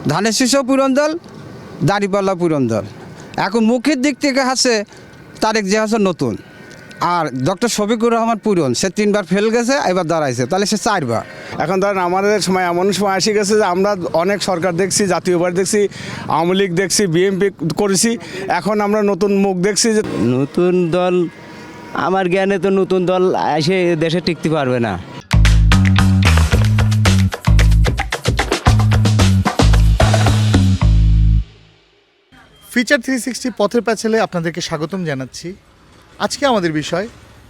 ধানের শীষও পুরন দল, দাঁড়িপাল্লা পুরন দল। এখন মুখের দিক থেকে আছে তারেক জিয়া হাসান নতুন, আর ডক্টর শফিকুর রহমান পুরন, সে 3বার ফেল গেছে, এবার দাঁড়াইছে, তাহলে সে 4বার। এখন ধরেন আমাদের সময় এমন সময় এসে গেছে যে আমরা অনেক সরকার দেখছি, জাতীয় পার্টি দেখছি, আওয়ামী লীগ দেখছি, বিএনপি করেছি, এখন আমরা নতুন মুখ দেখছি যে নতুন দল, আমার জ্ঞানে তো নতুন দল এসে দেশে টিকতে পারবে না। ফিচার 360 পথের প্যাচেলে আপনাদেরকে স্বাগতম জানাচ্ছি। আজকে আমাদের বিষয়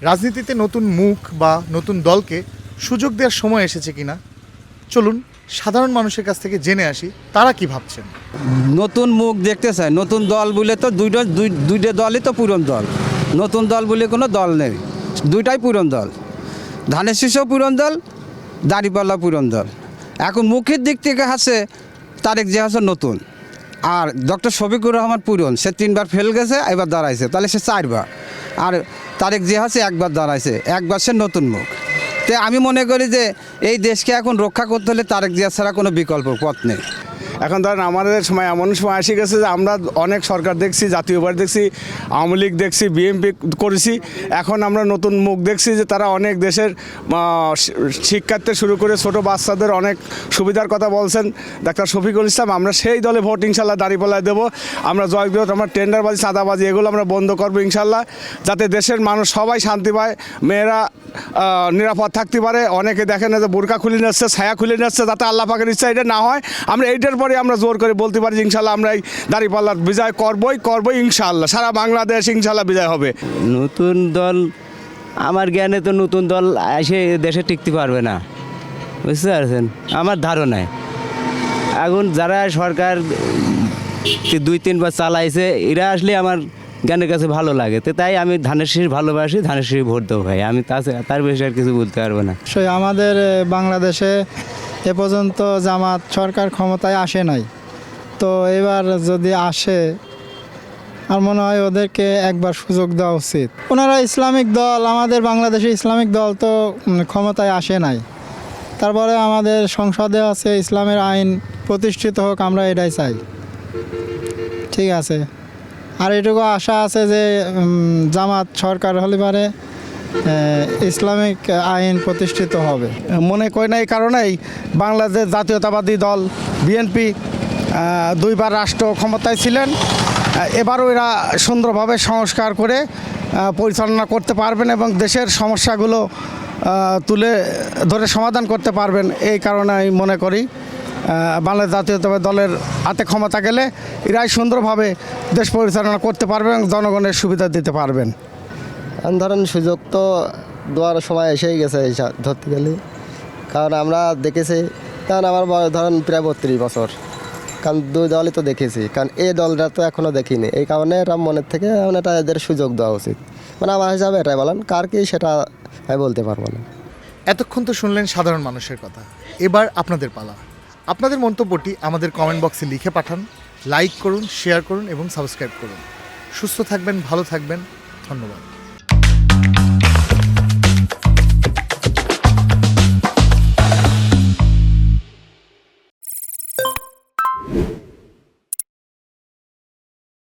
রাজনীতিতে নতুন মুখ বা নতুন দলকে সুযোগ দেওয়ার সময় এসেছে কিনা। চলুন সাধারণ মানুষের কাছ থেকে জেনে আসি তারা কি ভাবছেন। নতুন মুখ দেখতে চায়, নতুন দল বলে তো দুইটা দলই তো পুরন দল, নতুন দল বলে কোনো দল নেই, দুইটাই পুরন দল। ধানের শীষও পুরন দল, দাঁড়িপাল্লা পুরন দল। এখন মুখের দিক থেকে আছে তারেক জিয়া হাসান নতুন, আর ডক্টর শফিকুর রহমান পুরন, সে 3বার ফেল গেছে, এবার দাঁড়াইছে, তাহলে সে 4বার। আর তারেক জিয়া হাসান 1বার দাঁড়াইছে, 1বার সে নতুন মুখ। তো আমি মনে করি যে এই দেশকে এখন রক্ষা করতে হলে তারেক জিয়া ছাড়া কোনো বিকল্প পথ নেই। এখন ধরেন আমাদের সময় এমন সময় এসে গেছে যে আমরা অনেক সরকার দেখছি, জাতীয় পার্টি দেখছি, আওয়ামী লীগ দেখছি, বিএনপি করেছি, এখন আমরা নতুন মুখ দেখছি যে তারা অনেক দেশের শিক্ষার্থী শুরু করে ছোট বাচ্চাদের অনেক সুবিধার কথা বলছেন ডাক্তার শফিকুল ইসলাম। আমরা সেই দলে ভোট ইনশাল্লাহ দাঁড়িপাল্লায় দেবো। আমরা জয়গ্রহণ, আমরা টেন্ডারবাজি, চাঁদাবাজি এগুলো আমরা বন্ধ করবো ইনশাল্লাহ, যাতে দেশের মানুষ সবাই শান্তি পায়, মেয়েরা নিরাপদ থাকতে পারে। অনেকে দেখেন যে বোরকা খুলে নিচ্ছে, ছায়া খুলে নিচ্ছে, যাতে আল্লাহ পাকের ইচ্ছা এটা না হয়। আমরা এইটার পরে আমরা জোর করে বলতে পারি ইনশাল্লাহ আমরা এই দাঁড়িপাল্লার বিজয় করবই ইনশাল্লাহ, সারা বাংলাদেশ ইনশাল্লাহ বিজয় হবে। নতুন দল, আমার জ্ঞানে তো নতুন দল এসে দেশে টিকতে পারবে না, বুঝতে পারছেন আমার ধারণায়। এখন যারা সরকার 2-3বার চালাইছে, এরা আসলে আমার জ্ঞানের কাছে ভালো লাগে, তো তাই আমি ধানের শীষ ভালোবাসি, ধানের শীষ ভোট দেবো ভাই। আমি তার বেশি আর কিছু বলতে পারবো না। আমাদের বাংলাদেশে এ পর্যন্ত জামাত সরকার ক্ষমতায় আসে নাই, তো এবার যদি আসে আর মনে হয় ওদেরকে একবার সুযোগ দেওয়া উচিত। ওনারা ইসলামিক দল, আমাদের বাংলাদেশে ইসলামিক দল তো ক্ষমতায় আসে নাই, তারপরে আমাদের সংসদে আছে ইসলামের আইন প্রতিষ্ঠিত হোক, আমরা এটাই চাই। ঠিক আছে, আর এটুকু আশা আছে যে জামাত সরকার হলে পারে ইসলামিক আইন প্রতিষ্ঠিত হবে। মনে করি না, এই কারণেই বাংলাদেশ জাতীয়তাবাদী দল বিএনপি 2বার রাষ্ট্র ক্ষমতায় ছিলেন, এবারও এরা সুন্দরভাবে সংস্কার করে পরিচালনা করতে পারবেন এবং দেশের সমস্যাগুলো তুলে ধরে সমাধান করতে পারবেন। এই কারণে আমি মনে করি বাংলাদেশ জাতীয়তাবাদী দলের হাতে ক্ষমতা গেলে এরাই সুন্দরভাবে দেশ পরিচালনা করতে পারবেন এবং জনগণের সুবিধা দিতে পারবেন। ধরেন সুযোগ তো দেওয়ার সময় এসেই গেছে ধরতে গেলে, কারণ আমরা দেখেছি, কারণ আমার বয়স ধরেন প্রায় 32 বছর, কারণ 2 দলই তো দেখেছি, কারণ এই দলটা তো এখনও দেখিনি। এই কারণে এরা মনের থেকে এটা এদের সুযোগ দেওয়া উচিত, মানে আমার হিসাবে এটাই বলেন। কার কি সেটা আমি বলতে পারবো না। এতক্ষণ তো শুনলেন সাধারণ মানুষের কথা, এবার আপনাদের পালা। আপনাদের মন্তব্যটি আমাদের কমেন্ট বক্সে লিখে পাঠান, লাইক করুন, শেয়ার করুন এবং সাবস্ক্রাইব করুন। সুস্থ থাকবেন, ভালো থাকবেন, ধন্যবাদ।